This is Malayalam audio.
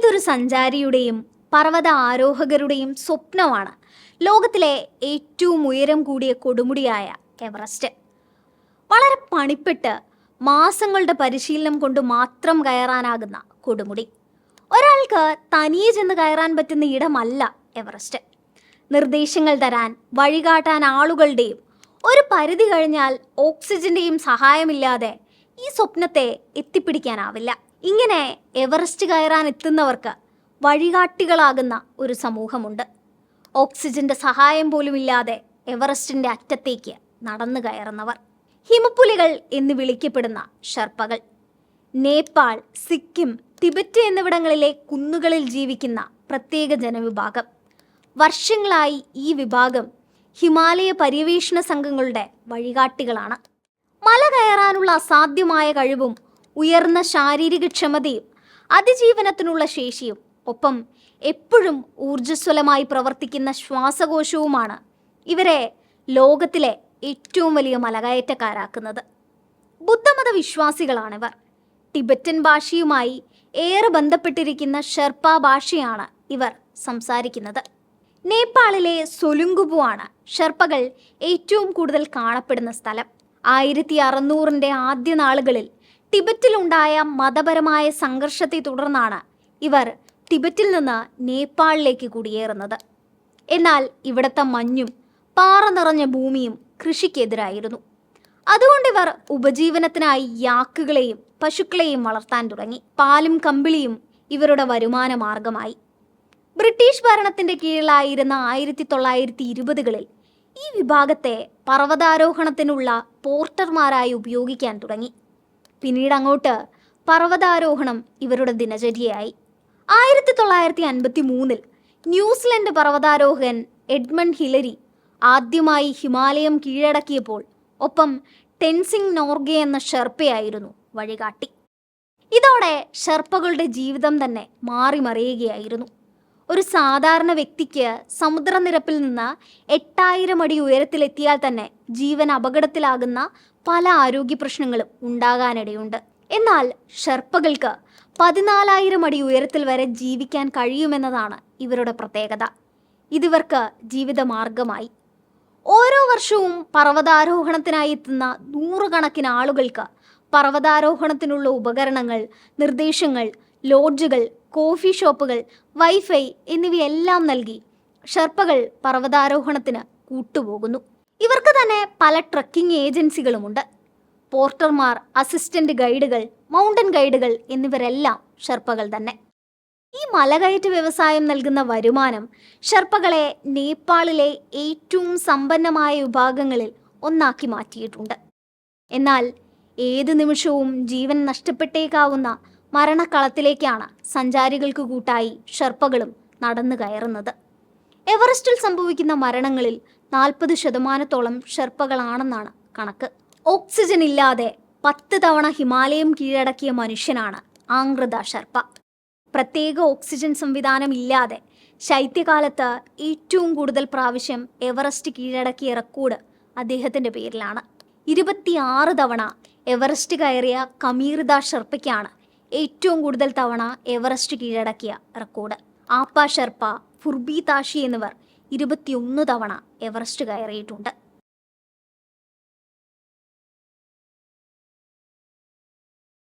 ഏതൊരു സഞ്ചാരിയുടെയും പർവ്വത ആരോഹകരുടെയും സ്വപ്നമാണ് ലോകത്തിലെ ഏറ്റവും ഉയരം കൂടിയ കൊടുമുടിയായ എവറസ്റ്റ്. വളരെ പണിപ്പെട്ട് മാസങ്ങളുടെ പരിശീലനം കൊണ്ട് മാത്രം കയറാനാകുന്ന കൊടുമുടി. ഒരാൾക്ക് തനിയെ ചെന്ന് കയറാൻ പറ്റുന്ന ഇടമല്ല എവറസ്റ്റ്. നിർദ്ദേശങ്ങൾ തരാൻ വഴികാട്ടാൻ ആളുകളുടെയും ഒരു പരിധി കഴിഞ്ഞാൽ ഓക്സിജന്റെയും സഹായമില്ലാതെ ഈ സ്വപ്നത്തെ എത്തിപ്പിടിക്കാനാവില്ല. ഇങ്ങനെ എവറസ്റ്റ് കയറാൻ എത്തുന്നവർക്ക് വഴികാട്ടികളാകുന്ന ഒരു സമൂഹമുണ്ട്. ഓക്സിജന്റെ സഹായം പോലുമില്ലാതെ എവറസ്റ്റിന്റെ അറ്റത്തേക്ക് നടന്നു കയറുന്നവർ, ഹിമപ്പുലികൾ എന്ന് വിളിക്കപ്പെടുന്ന ഷെർപ്പകൾ. നേപ്പാൾ, സിക്കിം, ടിബറ്റ് എന്നിവിടങ്ങളിലെ കുന്നുകളിൽ ജീവിക്കുന്ന പ്രത്യേക ജനവിഭാഗം. വർഷങ്ങളായി ഈ വിഭാഗം ഹിമാലയ പര്യവേഷണ സംഘങ്ങളുടെ വഴികാട്ടികളാണ്. മല കയറാനുള്ള അസാധ്യമായ കഴിവും ഉയർന്ന ശാരീരിക ക്ഷമതയും അതിജീവനത്തിനുള്ള ശേഷിയും ഒപ്പം എപ്പോഴും ഊർജ്ജസ്വലമായി പ്രവർത്തിക്കുന്ന ശ്വാസകോശവുമാണ് ഇവരെ ലോകത്തിലെ ഏറ്റവും വലിയ മലകയറ്റക്കാരാക്കുന്നത്. ബുദ്ധമത വിശ്വാസികളാണിവർ. ടിബറ്റൻ ഭാഷയുമായി ഏറെ ബന്ധപ്പെട്ടിരിക്കുന്ന ഷെർപ്പ ഭാഷയാണ് ഇവർ സംസാരിക്കുന്നത്. നേപ്പാളിലെ സൊലുങ്കുപു ആണ് ഷെർപ്പകൾ ഏറ്റവും കൂടുതൽ കാണപ്പെടുന്ന സ്ഥലം. 1600 ആദ്യ നാളുകളിൽ ടിബറ്റിലുണ്ടായ മതപരമായ സംഘർഷത്തെ തുടർന്നാണ് ഇവർ ടിബറ്റിൽ നിന്ന് നേപ്പാളിലേക്ക് കുടിയേറുന്നത്. എന്നാൽ ഇവിടുത്തെ മഞ്ഞും പാറ നിറഞ്ഞ ഭൂമിയും കൃഷിക്കെതിരായിരുന്നു. അതുകൊണ്ട് ഇവർ ഉപജീവനത്തിനായി യാക്കുകളെയും പശുക്കളെയും വളർത്താൻ തുടങ്ങി. പാലും കമ്പിളിയും ഇവരുടെ വരുമാന മാർഗമായി. ബ്രിട്ടീഷ് ഭരണത്തിന്റെ കീഴിലായിരുന്ന 1920കളിൽ ഈ വിഭാഗത്തെ പർവ്വതാരോഹണത്തിനുള്ള പോർട്ടർമാരായി ഉപയോഗിക്കാൻ തുടങ്ങി. പിന്നീട് അങ്ങോട്ട് പർവ്വതാരോഹണം ഇവരുടെ ദിനചര്യയായി. 1953 ന്യൂസിലൻഡ് പർവ്വതാരോഹകൻ എഡ്മണ്ട് ഹിലരി ആദ്യമായി ഹിമാലയം കീഴടക്കിയപ്പോൾ ഒപ്പം ടെൻസിംഗ് നോർഗെ എന്ന ഷെർപ്പയായിരുന്നു വഴികാട്ടി. ഇതോടെ ഷെർപ്പകളുടെ ജീവിതം തന്നെ മാറിമറിയുകയായിരുന്നു. ഒരു സാധാരണ വ്യക്തിക്ക് സമുദ്രനിരപ്പിൽ നിന്ന് 8000 അടി ഉയരത്തിലെത്തിയാൽ തന്നെ ജീവൻ അപകടത്തിലാകുന്ന പല ആരോഗ്യ പ്രശ്നങ്ങളും ഉണ്ടാകാനിടയുണ്ട്. എന്നാൽ ഷെർപ്പകൾക്ക് 14,000 അടി ഉയരത്തിൽ വരെ ജീവിക്കാൻ കഴിയുമെന്നതാണ് ഇവരുടെ പ്രത്യേകത. ഇതിവർക്ക് ജീവിതമാർഗമായി. ഓരോ വർഷവും പർവ്വതാരോഹണത്തിനായി എത്തുന്ന നൂറുകണക്കിന് ആളുകൾക്ക് പർവ്വതാരോഹണത്തിനുള്ള ഉപകരണങ്ങൾ, നിർദ്ദേശങ്ങൾ, ലോഡ്ജുകൾ, കോഫി ഷോപ്പുകൾ, വൈഫൈ എന്നിവയെല്ലാം നൽകി ഷെർപ്പകൾ പർവ്വതാരോഹണത്തിന് കൂട്ടുപോകുന്നു. ഇവർക്ക് തന്നെ പല ട്രക്കിംഗ് ഏജൻസികളുമുണ്ട്. പോർട്ടർമാർ, അസിസ്റ്റന്റ് ഗൈഡുകൾ, മൗണ്ടൻ ഗൈഡുകൾ എന്നിവരെല്ലാം ഷെർപ്പകൾ തന്നെ. ഈ മലകയറ്റ വ്യവസായം നൽകുന്ന വരുമാനം ഷെർപ്പകളെ നേപ്പാളിലെ ഏറ്റവും സമ്പന്നമായ വിഭാഗങ്ങളിൽ ഒന്നാക്കി മാറ്റിയിട്ടുണ്ട്. എന്നാൽ ഏത് നിമിഷവും ജീവൻ നഷ്ടപ്പെട്ടേക്കാവുന്ന മരണക്കളത്തിലേക്കാണ് സഞ്ചാരികൾക്ക് കൂട്ടായി ഷെർപ്പകളും നടന്നു കയറുന്നത്. എവറസ്റ്റിൽ സംഭവിക്കുന്ന മരണങ്ങളിൽ 40% ഷെർപ്പകളാണെന്നാണ് കണക്ക്. ഓക്സിജൻ ഇല്ലാതെ 10 തവണ ഹിമാലയം കീഴടക്കിയ മനുഷ്യനാണ് ആംഗ്രിത ഷെർപ്പ. പ്രത്യേക ഓക്സിജൻ സംവിധാനം ഇല്ലാതെ ശൈത്യകാലത്ത് ഏറ്റവും കൂടുതൽ പ്രാവശ്യം എവറസ്റ്റ് കീഴടക്കിയ റെക്കോർഡ് അദ്ദേഹത്തിൻ്റെ പേരിലാണ്. 26 തവണ എവറസ്റ്റ് കയറിയ കമീർദ ഷെർപ്പയ്ക്കാണ് ഏറ്റവും കൂടുതൽ തവണ എവറസ്റ്റ് കീഴടക്കിയ റെക്കോർഡ്. ആപ്പ ഷെർപ്പ, ഫുർബി താഷി എന്നിവർ 21 തവണ എവറസ്റ്റ് കയറിയിട്ടുണ്ട്.